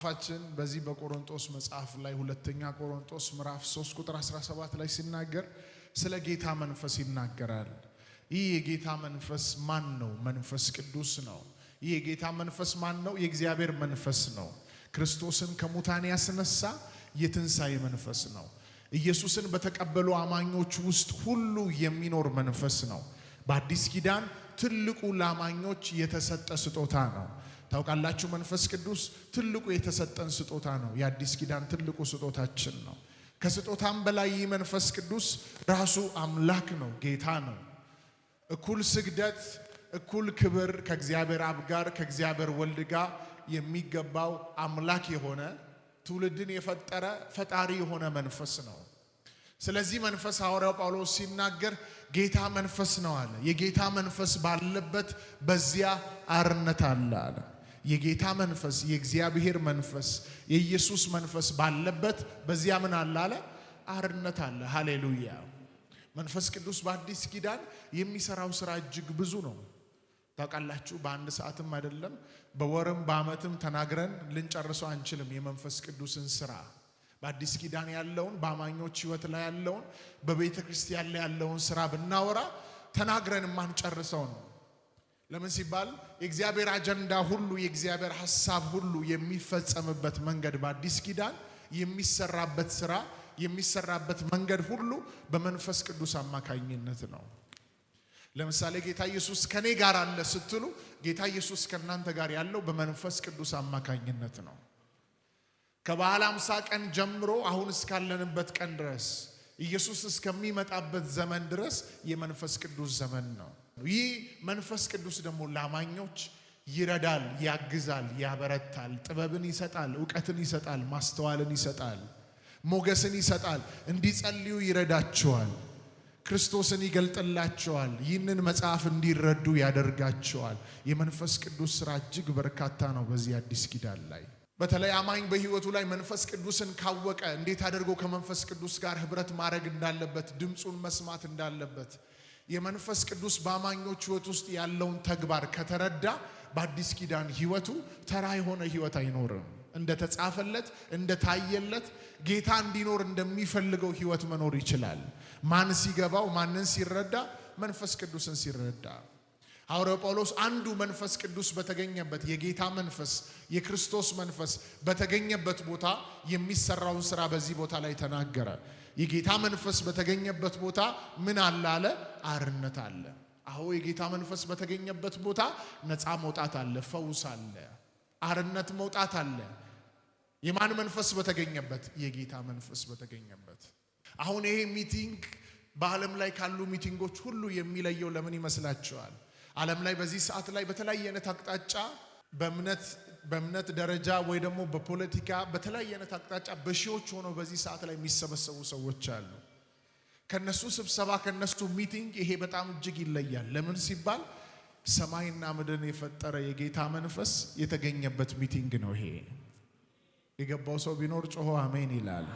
ፋችን በዚህ በቆሮንቶስ መጽሐፍ ላይ ሁለተኛ ቆሮንቶስ ምዕራፍ 3 ቁጥር 17 ላይ ሲናገር ስለ ጌታ መንፈስ ይናገራል። ይህ የጌታ መንፈስ ማን ነው? መንፈስ ቅዱስ ነው። ይህ የጌታ መንፈስ ማን ነው? የእግዚአብሔር መንፈስ ነው። ክርስቶስን ከሙታን ያስነሳ የትንሣኤ መንፈስ ነው። ኢየሱስን በተቀበሉ አማኞች ውስጥ ሁሉ የሚኖር መንፈስ ነው። በአዲስ ኪዳን ትልቁ ለአማኞች የተሰጠ ስጦታ ነው። ታውቃላችሁ፣ መንፈስ ቅዱስ ትልቁ የተሰጠን ስጦታ ነው። የአዲስ ኪዳን ትልቁ ስጦታችን ነው። ከስጦታም በላይ ይህ መንፈስ ቅዱስ ራሱ አምላክ ነው፣ ጌታ ነው። እኩል ስግደት፣ እኩል ክብር ከእግዚአብሔር አብ ጋር ከእግዚአብሔር ወልድ ጋር የሚገባው አምላክ የሆነ ትውልድን የፈጠረ ፈጣሪ የሆነ መንፈስ ነው። ስለዚህ መንፈስ ሐዋርያው ጳውሎስ ሲናገር ጌታ መንፈስ ነው አለ። የጌታ መንፈስ ባለበት በዚያ አርነት አለ አለ። የጌታ መንፈስ፣ የእግዚአብሔር መንፈስ፣ የኢየሱስ መንፈስ ባለበት በዚያ ምን አለ አለ? አርነት አለ። ሃሌሉያ። መንፈስ ቅዱስ በአዲስ ኪዳን የሚሰራው ስራ እጅግ ብዙ ነው። ታውቃላችሁ፣ በአንድ ሰዓትም አይደለም በወርም በአመትም ተናግረን ልንጨርሰው አንችልም። የመንፈስ ቅዱስን ስራ በአዲስ ኪዳን ያለውን በአማኞች ህይወት ላይ ያለውን በቤተ ክርስቲያን ላይ ያለውን ስራ ብናወራ ተናግረን ማንጨርሰው ነው። ለምን ሲባል የእግዚአብሔር አጀንዳ ሁሉ የእግዚአብሔር ሐሳብ ሁሉ የሚፈጸምበት መንገድ በአዲስ ኪዳን የሚሰራበት ስራ የሚሰራበት መንገድ ሁሉ በመንፈስ ቅዱስ አማካኝነት ነው። ለምሳሌ ጌታ ኢየሱስ ከኔ ጋር አለ ስትሉ ጌታ ኢየሱስ ከናንተ ጋር ያለው በመንፈስ ቅዱስ አማካኝነት ነው። ከበዓለ ሃምሳ ቀን ጀምሮ አሁን እስካለንበት ቀን ድረስ ኢየሱስ እስከሚመጣበት ዘመን ድረስ የመንፈስ ቅዱስ ዘመን ነው። ይህ መንፈስ ቅዱስ ደግሞ ለአማኞች ይረዳል፣ ያግዛል፣ ያበረታል፣ ጥበብን ይሰጣል፣ ዕውቀትን ይሰጣል፣ ማስተዋልን ይሰጣል፣ ሞገስን ይሰጣል፣ እንዲጸልዩ ይረዳቸዋል፣ ክርስቶስን ይገልጥላቸዋል፣ ይህንን መጽሐፍ እንዲረዱ ያደርጋቸዋል። የመንፈስ ቅዱስ ሥራ እጅግ በርካታ ነው በዚህ አዲስ ኪዳን ላይ። በተለይ አማኝ በህይወቱ ላይ መንፈስ ቅዱስን ካወቀ እንዴት አድርጎ ከመንፈስ ቅዱስ ጋር ህብረት ማድረግ እንዳለበት፣ ድምፁን መስማት እንዳለበት፣ የመንፈስ ቅዱስ በአማኞች ህይወት ውስጥ ያለውን ተግባር ከተረዳ በአዲስ ኪዳን ህይወቱ ተራ የሆነ ህይወት አይኖርም። እንደተጻፈለት እንደታየለት ጌታ እንዲኖር እንደሚፈልገው ህይወት መኖር ይችላል። ማን ሲገባው? ማንን ሲረዳ? መንፈስ ቅዱስን ሲረዳ። ሐዋርያው ጳውሎስ አንዱ መንፈስ ቅዱስ በተገኘበት የጌታ መንፈስ የክርስቶስ መንፈስ በተገኘበት ቦታ የሚሰራውን ስራ በዚህ ቦታ ላይ ተናገረ። የጌታ መንፈስ በተገኘበት ቦታ ምን አለ አለ? አርነት አለ። አዎ፣ የጌታ መንፈስ በተገኘበት ቦታ ነፃ መውጣት አለ፣ ፈውስ አለ፣ አርነት መውጣት አለ። የማን መንፈስ በተገኘበት? የጌታ መንፈስ በተገኘበት። አሁን ይሄ ሚቲንግ በዓለም ላይ ካሉ ሚቲንጎች ሁሉ የሚለየው ለምን ይመስላችኋል? ዓለም ላይ በዚህ ሰዓት ላይ በተለያየ አይነት አቅጣጫ በእምነት ደረጃ ወይ ደግሞ በፖለቲካ በተለያየ አይነት አቅጣጫ በሺዎች ሆነው በዚህ ሰዓት ላይ የሚሰበሰቡ ሰዎች አሉ። ከነሱ ስብሰባ ከነሱ ሚቲንግ ይሄ በጣም እጅግ ይለያል። ለምን ሲባል ሰማይና ምድርን የፈጠረ የጌታ መንፈስ የተገኘበት ሚቲንግ ነው ይሄ። የገባው ሰው ቢኖር ጮሆ አሜን ይላል።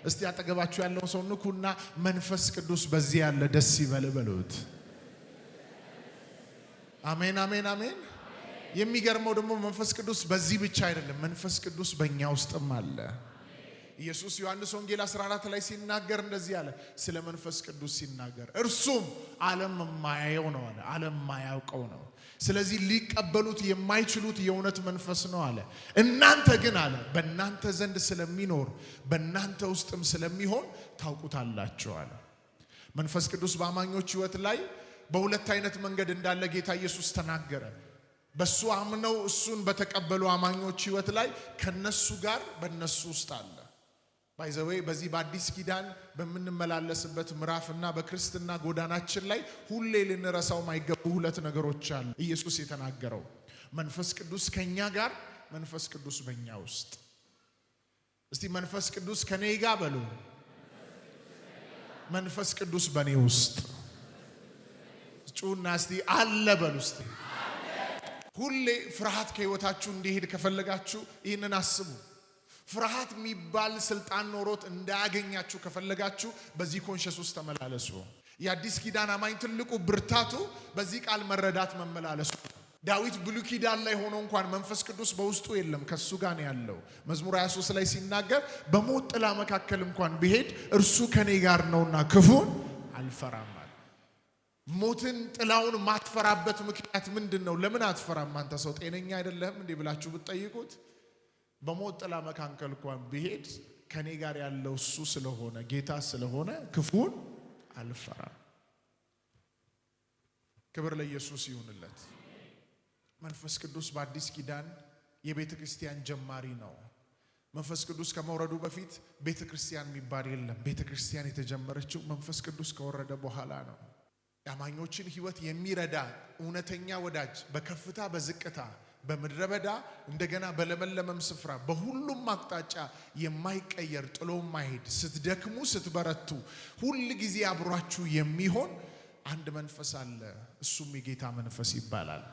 እስቲ አጠገባችሁ ያለውን ሰው ንኩና መንፈስ ቅዱስ በዚህ ያለ ደስ ይበል በሉት። አሜን አሜን አሜን። የሚገርመው ደግሞ መንፈስ ቅዱስ በዚህ ብቻ አይደለም፣ መንፈስ ቅዱስ በእኛ ውስጥም አለ። ኢየሱስ ዮሐንስ ወንጌል 14 ላይ ሲናገር እንደዚህ አለ። ስለ መንፈስ ቅዱስ ሲናገር እርሱም ዓለም የማያየው ነው አለ፣ ዓለም የማያውቀው ነው። ስለዚህ ሊቀበሉት የማይችሉት የእውነት መንፈስ ነው አለ። እናንተ ግን አለ በእናንተ ዘንድ ስለሚኖር በእናንተ ውስጥም ስለሚሆን ታውቁታላችሁ አለ። መንፈስ ቅዱስ በአማኞች ሕይወት ላይ በሁለት አይነት መንገድ እንዳለ ጌታ ኢየሱስ ተናገረ። በሱ አምነው እሱን በተቀበሉ አማኞች ሕይወት ላይ ከነሱ ጋር በነሱ ውስጥ አለ። ባይዘዌይ በዚህ በአዲስ ኪዳን በምንመላለስበት ምዕራፍና በክርስትና ጎዳናችን ላይ ሁሌ ልንረሳው ማይገቡ ሁለት ነገሮች አሉ። ኢየሱስ የተናገረው መንፈስ ቅዱስ ከኛ ጋር፣ መንፈስ ቅዱስ በእኛ ውስጥ። እስቲ መንፈስ ቅዱስ ከኔ ጋር በሉ፣ መንፈስ ቅዱስ በኔ ውስጥ ጩና እስቲ አለ በሉ እስቲ። ሁሌ ፍርሃት ከህይወታችሁ እንዲሄድ ከፈለጋችሁ ይህንን አስቡ። ፍርሃት የሚባል ስልጣን ኖሮት እንዳያገኛችሁ ከፈለጋችሁ በዚህ ኮንሸስ ውስጥ ተመላለሱ። የአዲስ ኪዳን አማኝ ትልቁ ብርታቱ በዚህ ቃል መረዳት መመላለሱ። ዳዊት ብሉይ ኪዳን ላይ ሆኖ እንኳን መንፈስ ቅዱስ በውስጡ የለም፣ ከሱ ጋር ነው ያለው። መዝሙር 23 ላይ ሲናገር በሞት ጥላ መካከል እንኳን ብሄድ እርሱ ከኔ ጋር ነውና ክፉን አልፈራም። ሞትን ጥላውን ማትፈራበት ምክንያት ምንድነው? ለምን አትፈራም አንተ ሰው ጤነኛ አይደለህም እንዴ ብላችሁ ብትጠይቁት በሞት ጥላ መካከል እንኳን ብሄድ ከኔ ጋር ያለው እሱ ስለሆነ ጌታ ስለሆነ ክፉን አልፈራም። ክብር ለኢየሱስ ይሁንለት። መንፈስ ቅዱስ በአዲስ ኪዳን የቤተ ክርስቲያን ጀማሪ ነው። መንፈስ ቅዱስ ከመውረዱ በፊት ቤተ ክርስቲያን የሚባል የለም። ቤተ ክርስቲያን የተጀመረችው መንፈስ ቅዱስ ከወረደ በኋላ ነው። የአማኞችን ሕይወት የሚረዳ እውነተኛ ወዳጅ በከፍታ በዝቅታ በምድረ በዳ እንደገና በለመለመም ስፍራ በሁሉም አቅጣጫ የማይቀየር ጥሎ ማይሄድ ስትደክሙ ስትበረቱ ሁሉ ጊዜ አብሯችሁ የሚሆን አንድ መንፈስ አለ። እሱም የጌታ መንፈስ ይባላል።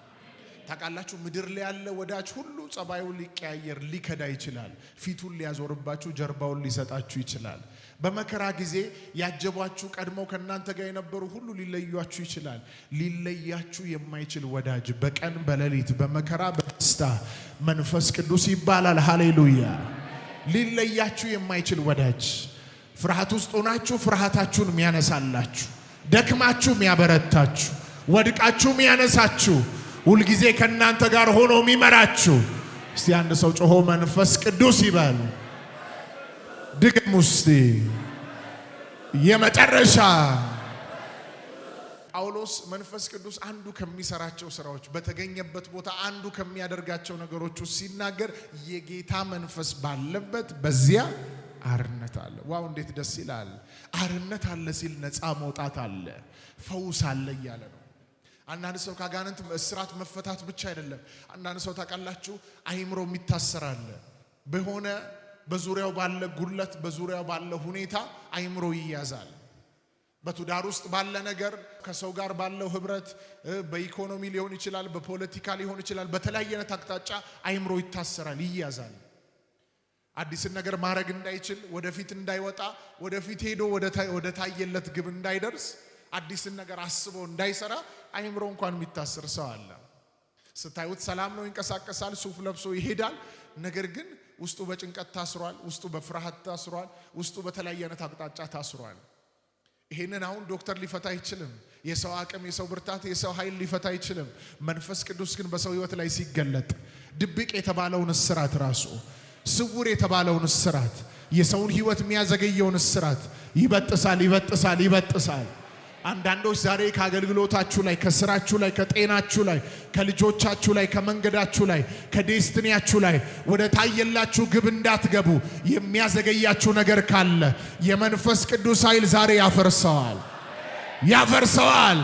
ታውቃላችሁ ምድር ላይ ያለ ወዳጅ ሁሉ ጸባዩን ሊቀያየር ሊከዳ ይችላል። ፊቱን ሊያዞርባችሁ ጀርባውን ሊሰጣችሁ ይችላል። በመከራ ጊዜ ያጀቧችሁ ቀድመው ከናንተ ጋር የነበሩ ሁሉ ሊለያችሁ ይችላል። ሊለያችሁ የማይችል ወዳጅ በቀን በሌሊት በመከራ በደስታ መንፈስ ቅዱስ ይባላል። ሃሌሉያ። ሊለያችሁ የማይችል ወዳጅ ፍርሃት ውስጥ ሆናችሁ ፍርሃታችሁን የሚያነሳላችሁ፣ ደክማችሁ የሚያበረታችሁ፣ ወድቃችሁ የሚያነሳችሁ፣ ሁል ጊዜ ከናንተ ጋር ሆኖ የሚመራችሁ። እስቲ አንድ ሰው ጮሆ መንፈስ ቅዱስ ይበል። ድገም ውስጥ የመጨረሻ ጳውሎስ መንፈስ ቅዱስ አንዱ ከሚሰራቸው ስራዎች በተገኘበት ቦታ አንዱ ከሚያደርጋቸው ነገሮች ውስጥ ሲናገር የጌታ መንፈስ ባለበት በዚያ አርነት አለ። ዋው እንዴት ደስ ይላል! አርነት አለ ሲል ነፃ መውጣት አለ፣ ፈውስ አለ እያለ ነው። አንዳንድ ሰው ካጋንንት እስራት መፈታት ብቻ አይደለም። አንዳንድ ሰው ታውቃላችሁ አይምሮ የሚታሰራል በሆነ በዙሪያው ባለ ጉድለት በዙሪያው ባለ ሁኔታ አይምሮ ይያዛል። በትዳር ውስጥ ባለ ነገር ከሰው ጋር ባለው ህብረት በኢኮኖሚ ሊሆን ይችላል፣ በፖለቲካ ሊሆን ይችላል፣ በተለያየ አቅጣጫ አይምሮ ይታሰራል፣ ይያዛል። አዲስ ነገር ማድረግ እንዳይችል፣ ወደፊት እንዳይወጣ፣ ወደፊት ሄዶ ወደ ታየለት ግብ እንዳይደርስ፣ አዲስ ነገር አስቦ እንዳይሰራ አይምሮ እንኳን የሚታሰር ሰው አለ። ስታዩት ሰላም ነው፣ ይንቀሳቀሳል፣ ሱፍ ለብሶ ይሄዳል። ነገር ግን ውስጡ በጭንቀት ታስሯል፣ ውስጡ በፍርሃት ታስሯል፣ ውስጡ በተለያየ አቅጣጫ ታስሯል። ይሄንን አሁን ዶክተር ሊፈታ አይችልም። የሰው አቅም፣ የሰው ብርታት፣ የሰው ኃይል ሊፈታ አይችልም። መንፈስ ቅዱስ ግን በሰው ህይወት ላይ ሲገለጥ ድብቅ የተባለውን እስራት ራሱ ስውር የተባለውን እስራት የሰውን ህይወት የሚያዘገየውን እስራት ይበጥሳል፣ ይበጥሳል፣ ይበጥሳል። አንዳንዶች ዛሬ ከአገልግሎታችሁ ላይ፣ ከስራችሁ ላይ፣ ከጤናችሁ ላይ፣ ከልጆቻችሁ ላይ፣ ከመንገዳችሁ ላይ፣ ከዴስቲኒያችሁ ላይ ወደ ታየላችሁ ግብ እንዳትገቡ የሚያዘገያችሁ ነገር ካለ የመንፈስ ቅዱስ ኃይል ዛሬ ያፈርሰዋል፣ ያፈርሰዋል፣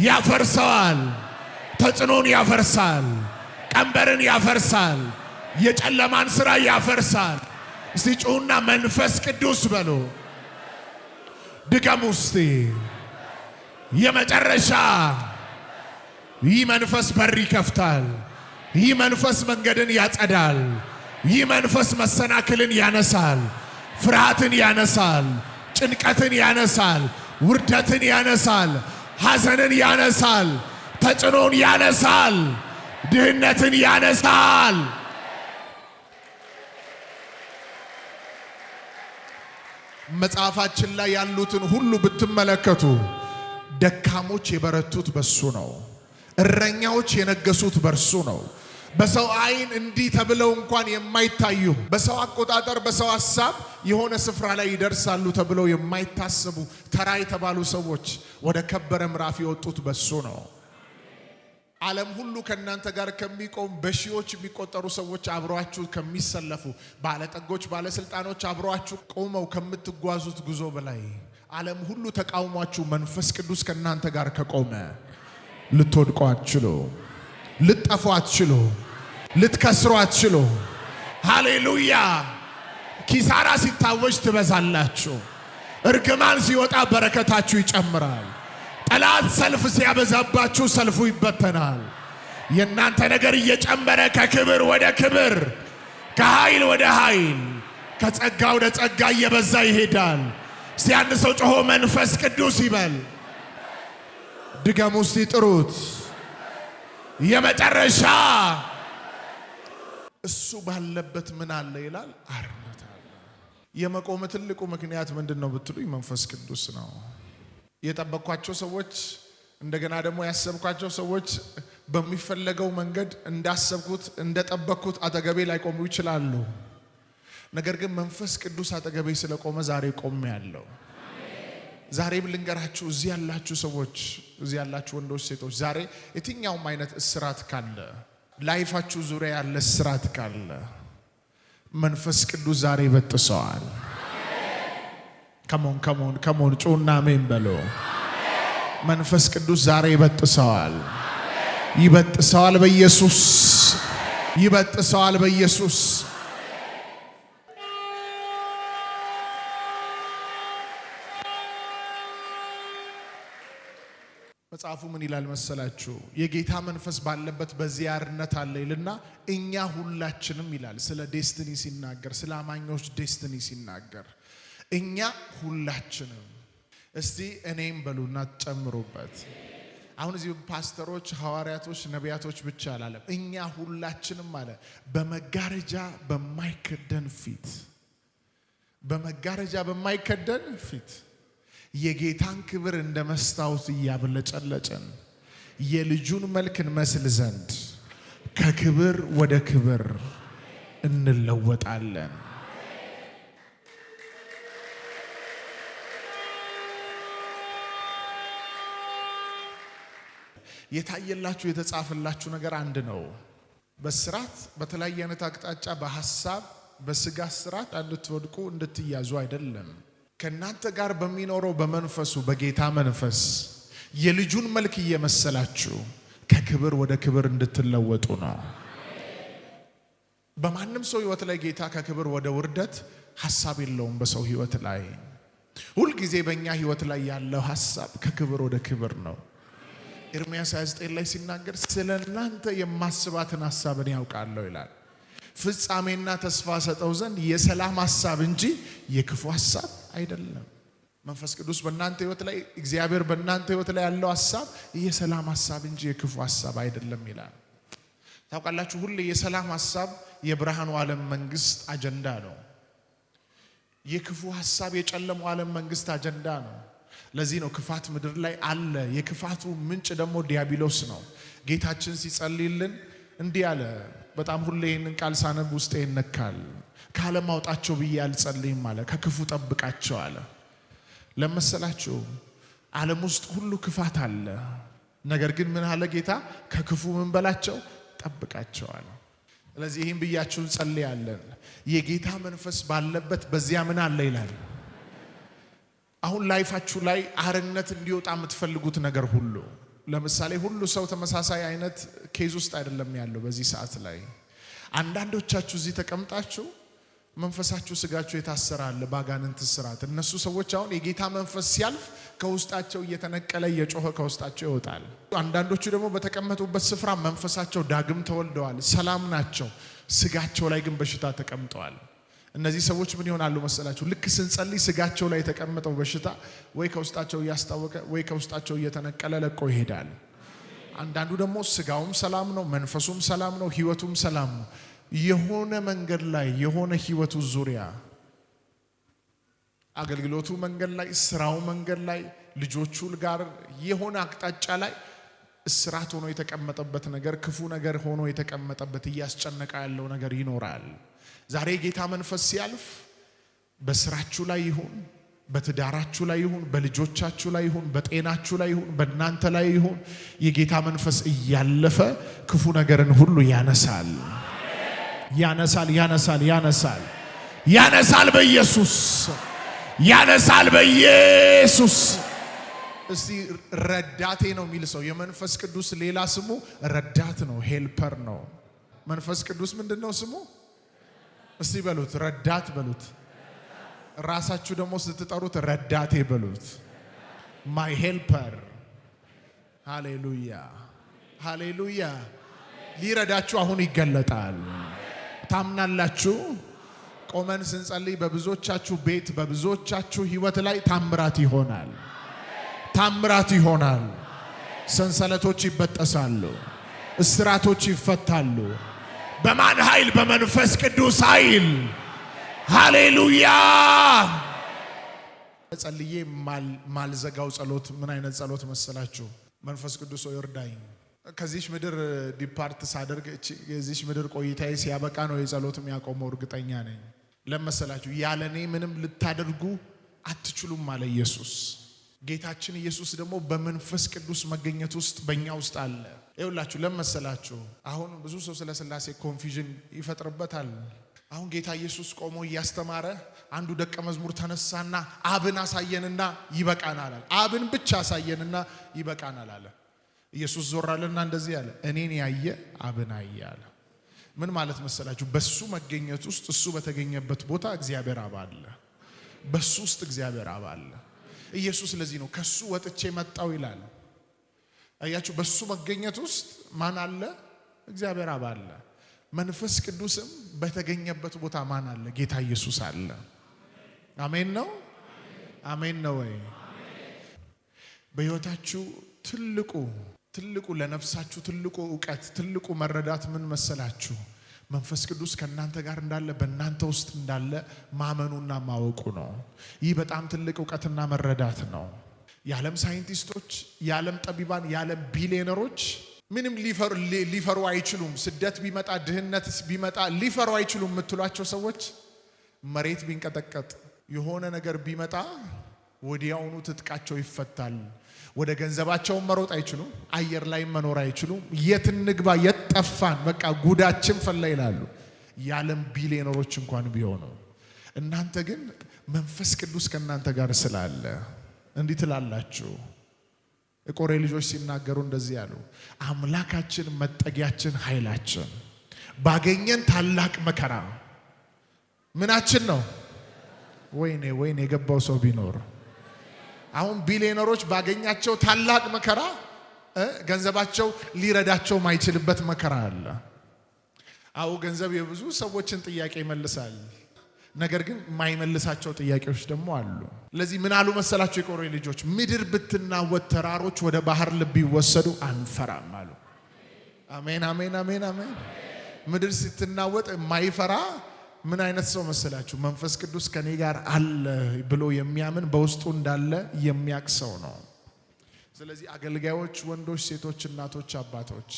ያፈርሰዋል። ተጽዕኖን ያፈርሳል፣ ቀንበርን ያፈርሳል፣ የጨለማን ሥራ ያፈርሳል። እስቲ ጩኹና መንፈስ ቅዱስ በሉ። ድገሙ እስቲ። የመጨረሻ ይህ መንፈስ በር ይከፍታል። ይህ መንፈስ መንገድን ያጸዳል። ይህ መንፈስ መሰናክልን ያነሳል፣ ፍርሃትን ያነሳል፣ ጭንቀትን ያነሳል፣ ውርደትን ያነሳል፣ ሐዘንን ያነሳል፣ ተጽዕኖን ያነሳል፣ ድህነትን ያነሳል። መጽሐፋችን ላይ ያሉትን ሁሉ ብትመለከቱ ደካሞች የበረቱት በሱ ነው። እረኛዎች የነገሱት በርሱ ነው። በሰው አይን እንዲህ ተብለው እንኳን የማይታዩ በሰው አቆጣጠር በሰው ሐሳብ የሆነ ስፍራ ላይ ይደርሳሉ ተብለው የማይታሰቡ ተራ የተባሉ ሰዎች ወደ ከበረ ምዕራፍ የወጡት በሱ ነው። ዓለም ሁሉ ከናንተ ጋር ከሚቆም በሺዎች የሚቆጠሩ ሰዎች አብሯችሁ ከሚሰለፉ ባለጠጎች፣ ባለስልጣኖች አብሯችሁ ቆመው ከምትጓዙት ጉዞ በላይ ዓለም ሁሉ ተቃውሟችሁ መንፈስ ቅዱስ ከናንተ ጋር ከቆመ ልትወድቁ አትችሉ፣ ልትጠፉ አትችሉ፣ ልትከስሩ አትችሉ። ሃሌሉያ! ኪሳራ ሲታወጅ ትበዛላችሁ። እርግማን ሲወጣ በረከታችሁ ይጨምራል። ጠላት ሰልፍ ሲያበዛባችሁ ሰልፉ ይበተናል። የእናንተ ነገር እየጨመረ ከክብር ወደ ክብር፣ ከኃይል ወደ ኃይል፣ ከጸጋ ወደ ጸጋ እየበዛ ይሄዳል። እስቲ አንድ ሰው ጮሆ መንፈስ ቅዱስ ይበል። ድገሙ እስቲ ጥሩት። የመጨረሻ እሱ ባለበት ምን አለ ይላል? አርነት አለ። የመቆም ትልቁ ምክንያት ምንድነው ብትሉኝ መንፈስ ቅዱስ ነው። የጠበቅኳቸው ሰዎች እንደገና ደግሞ ያሰብኳቸው ሰዎች በሚፈለገው መንገድ እንዳሰብኩት እንደጠበቅኩት አጠገቤ ላይ ቆሙ ይችላሉ። ነገር ግን መንፈስ ቅዱስ አጠገቤ ስለቆመ ዛሬ ቆሜያለሁ። ዛሬ ልንገራችሁ፣ እዚህ ያላችሁ ሰዎች፣ እዚህ ያላችሁ ወንዶች፣ ሴቶች ዛሬ የትኛውም አይነት እስራት ካለ ላይፋችሁ ዙሪያ ያለ እስራት ካለ መንፈስ ቅዱስ ዛሬ ይበጥሰዋል። ከሞን ጩና አሜን በሉ። መንፈስ ቅዱስ ዛሬ ይበጥሰዋል። ይበጥሰዋል በኢየሱስ ይበጥሰዋል በኢየሱስ። መጽሐፉ ምን ይላል መሰላችሁ? የጌታ መንፈስ ባለበት በዚያ አርነት አለ ይልና እኛ ሁላችንም ይላል። ስለ ዴስቲኒ ሲናገር፣ ስለ አማኞች ዴስቲኒ ሲናገር እኛ ሁላችንም። እስቲ እኔም በሉና ጨምሩበት። አሁን እዚህ ፓስተሮች፣ ሐዋርያቶች፣ ነቢያቶች ብቻ አላለም። እኛ ሁላችንም አለ በመጋረጃ በማይከደን ፊት፣ በመጋረጃ በማይከደን ፊት የጌታን ክብር እንደ መስታወት እያብለጨለጨን የልጁን መልክ እንመስል ዘንድ ከክብር ወደ ክብር እንለወጣለን። የታየላችሁ የተጻፈላችሁ ነገር አንድ ነው። በስራት በተለያየ አይነት አቅጣጫ በሐሳብ በስጋ ስራት እንድትወድቁ እንድትያዙ አይደለም። ከናንተ ጋር በሚኖረው በመንፈሱ በጌታ መንፈስ የልጁን መልክ እየመሰላችሁ ከክብር ወደ ክብር እንድትለወጡ ነው። በማንም ሰው ህይወት ላይ ጌታ ከክብር ወደ ውርደት ሐሳብ የለውም። በሰው ህይወት ላይ ሁል ጊዜ በእኛ ህይወት ላይ ያለው ሐሳብ ከክብር ወደ ክብር ነው። ኤርምያስ 29 ላይ ሲናገር ስለናንተ የማስባትን ሐሳብን ያውቃለሁ ይላል። ፍጻሜና ተስፋ ሰጠው ዘንድ የሰላም ሐሳብ እንጂ የክፉ ሐሳብ አይደለም። መንፈስ ቅዱስ በእናንተ ህይወት ላይ እግዚአብሔር በእናንተ ህይወት ላይ ያለው ሐሳብ የሰላም ሐሳብ እንጂ የክፉ ሐሳብ አይደለም ይላል። ታውቃላችሁ፣ ሁሌ የሰላም ሐሳብ የብርሃኑ ዓለም መንግስት አጀንዳ ነው። የክፉ ሐሳብ የጨለመው ዓለም መንግስት አጀንዳ ነው። ለዚህ ነው ክፋት ምድር ላይ አለ። የክፋቱ ምንጭ ደግሞ ዲያብሎስ ነው። ጌታችን ሲጸልይልን እንዲህ አለ። በጣም ሁሌ ይህንን ቃል ሳነብ ውስጤ ይነካል። ከዓለም አውጣቸው ብዬ አልጸልይም አለ፣ ከክፉ ጠብቃቸው አለ። ለመሰላችሁ ዓለም ውስጥ ሁሉ ክፋት አለ። ነገር ግን ምን አለ ጌታ? ከክፉ ምን በላቸው? ጠብቃቸው አለ። ስለዚህ ይህን ብያችሁ እንጸልያለን። የጌታ መንፈስ ባለበት በዚያ ምን አለ ይላል። አሁን ላይፋችሁ ላይ አርነት እንዲወጣ የምትፈልጉት ነገር ሁሉ፣ ለምሳሌ ሁሉ ሰው ተመሳሳይ አይነት ኬዝ ውስጥ አይደለም ያለው በዚህ ሰዓት ላይ። አንዳንዶቻችሁ እዚህ ተቀምጣችሁ መንፈሳችሁ ስጋችሁ የታሰራል ባጋንንት ስራት። እነሱ ሰዎች አሁን የጌታ መንፈስ ሲያልፍ ከውስጣቸው እየተነቀለ እየጮኸ ከውስጣቸው ይወጣል። አንዳንዶቹ ደግሞ በተቀመጡበት ስፍራ መንፈሳቸው ዳግም ተወልደዋል፣ ሰላም ናቸው፣ ስጋቸው ላይ ግን በሽታ ተቀምጠዋል። እነዚህ ሰዎች ምን ይሆናሉ መሰላችሁ? ልክ ስንጸልይ ስጋቸው ላይ የተቀመጠው በሽታ ወይ ከውስጣቸው እያስታወቀ ወይ ከውስጣቸው እየተነቀለ ለቆ ይሄዳል። አንዳንዱ ደግሞ ስጋውም ሰላም ነው፣ መንፈሱም ሰላም ነው፣ ህይወቱም ሰላም ነው። የሆነ መንገድ ላይ የሆነ ህይወቱ ዙሪያ አገልግሎቱ መንገድ ላይ ስራው መንገድ ላይ ልጆቹ ጋር የሆነ አቅጣጫ ላይ እስራት ሆኖ የተቀመጠበት ነገር ክፉ ነገር ሆኖ የተቀመጠበት እያስጨነቀ ያለው ነገር ይኖራል። ዛሬ ጌታ መንፈስ ሲያልፍ በስራችሁ ላይ ይሁን፣ በትዳራችሁ ላይ ይሁን፣ በልጆቻችሁ ላይ ይሁን፣ በጤናችሁ ላይ ይሁን፣ በእናንተ ላይ ይሁን፣ የጌታ መንፈስ እያለፈ ክፉ ነገርን ሁሉ ያነሳል። ያነሳል ያነሳል ያነሳል ያነሳል በኢየሱስ ያነሳል በኢየሱስ። እስቲ ረዳቴ ነው የሚል ሰው የመንፈስ ቅዱስ ሌላ ስሙ ረዳት ነው፣ ሄልፐር ነው። መንፈስ ቅዱስ ምንድነው ስሙ? እስቲ በሉት፣ ረዳት በሉት። ራሳችሁ ደግሞ ስትጠሩት ረዳቴ በሉት። ማይ ሄልፐር። ሃሌሉያ ሃሌሉያ። ሊረዳችሁ አሁን ይገለጣል። ታምናላችሁ? ቆመን ስንጸልይ በብዙዎቻችሁ ቤት በብዙዎቻችሁ ህይወት ላይ ታምራት ይሆናል። ታምራት ይሆናል። ሰንሰለቶች ይበጠሳሉ። እስራቶች ይፈታሉ። በማን ኃይል? በመንፈስ ቅዱስ ኃይል። ሃሌሉያ። ጸልዬ ማልዘጋው ጸሎት ምን አይነት ጸሎት መሰላችሁ? መንፈስ ቅዱስ ሆይ እርዳኝ። ከዚህ ምድር ዲፓርት ሳደርግ የዚህ ምድር ቆይታዬ ሲያበቃ ነው የጸሎት የሚያቆመው። እርግጠኛ ነኝ። ለመሰላችሁ ያለኔ ምንም ልታደርጉ አትችሉም አለ ኢየሱስ። ጌታችን ኢየሱስ ደግሞ በመንፈስ ቅዱስ መገኘት ውስጥ በእኛ ውስጥ አለ። ይኸውላችሁ ለመሰላችሁ አሁን ብዙ ሰው ስለ ሥላሴ ኮንፊዥን ይፈጥርበታል። አሁን ጌታ ኢየሱስ ቆሞ እያስተማረ አንዱ ደቀ መዝሙር ተነሳና አብን አሳየንና ይበቃናል አለ። አብን ብቻ አሳየንና ይበቃናል አለ። ኢየሱስ ዞር አለና እንደዚህ አለ፣ እኔን ያየ አብን አየ አለ። ምን ማለት መሰላችሁ? በሱ መገኘት ውስጥ እሱ በተገኘበት ቦታ እግዚአብሔር አብ አለ። በሱ ውስጥ እግዚአብሔር አብ አለ። ኢየሱስ ለዚህ ነው ከሱ ወጥቼ መጣው ይላል። አያችሁ፣ በሱ መገኘት ውስጥ ማን አለ? እግዚአብሔር አብ አለ። መንፈስ ቅዱስም በተገኘበት ቦታ ማን አለ? ጌታ ኢየሱስ አለ። አሜን ነው። አሜን ነው ወይ? በሕይወታችሁ ትልቁ ለነፍሳችሁ ትልቁ ዕውቀት ትልቁ መረዳት ምን መሰላችሁ? መንፈስ ቅዱስ ከእናንተ ጋር እንዳለ በእናንተ ውስጥ እንዳለ ማመኑና ማወቁ ነው። ይህ በጣም ትልቅ ዕውቀትና መረዳት ነው። የዓለም ሳይንቲስቶች፣ የዓለም ጠቢባን፣ የዓለም ቢሊዮነሮች ምንም ሊፈሩ አይችሉም። ስደት ቢመጣ ድህነት ቢመጣ ሊፈሩ አይችሉም የምትሏቸው ሰዎች መሬት ቢንቀጠቀጥ የሆነ ነገር ቢመጣ ወዲያውኑ ትጥቃቸው ይፈታል። ወደ ገንዘባቸው መሮጥ አይችሉም። አየር ላይ መኖር አይችሉም። የት እንግባ የት ጠፋን በቃ ጉዳችን ፈላ ይላሉ የዓለም ቢሊዮነሮች እንኳን ቢሆኑ። እናንተ ግን መንፈስ ቅዱስ ከእናንተ ጋር ስላለ እንዲህ ትላላችሁ። የቆሬ ልጆች ሲናገሩ እንደዚህ ያሉ፣ አምላካችን መጠጊያችን ኃይላችን ባገኘን ታላቅ መከራ ምናችን ነው። ወይኔ የገባው ሰው ቢኖር አሁን ቢሊዮነሮች ባገኛቸው ታላቅ መከራ ገንዘባቸው ሊረዳቸው ማይችልበት መከራ አለ። አዎ ገንዘብ የብዙ ሰዎችን ጥያቄ ይመልሳል። ነገር ግን የማይመልሳቸው ጥያቄዎች ደግሞ አሉ። ለዚህ ምን አሉ መሰላቸው የቆሬ ልጆች? ምድር ብትናወጥ ተራሮች ወደ ባህር ልብ ይወሰዱ አንፈራም አሉ። አሜን አሜን አሜን አሜን። ምድር ስትናወጥ የማይፈራ ምን አይነት ሰው መሰላችሁ? መንፈስ ቅዱስ ከኔ ጋር አለ ብሎ የሚያምን በውስጡ እንዳለ የሚያውቅ ሰው ነው። ስለዚህ አገልጋዮች፣ ወንዶች፣ ሴቶች፣ እናቶች፣ አባቶች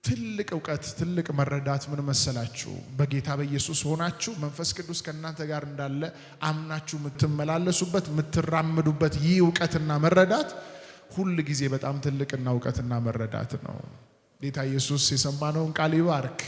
ትልቅ ዕውቀት ትልቅ መረዳት ምን መሰላችሁ? በጌታ በኢየሱስ ሆናችሁ መንፈስ ቅዱስ ከእናንተ ጋር እንዳለ አምናችሁ የምትመላለሱበት የምትራመዱበት ይህ ዕውቀትና መረዳት ሁል ጊዜ በጣም ትልቅና ዕውቀትና መረዳት ነው። ጌታ ኢየሱስ የሰማነውን ቃል ይባርክ።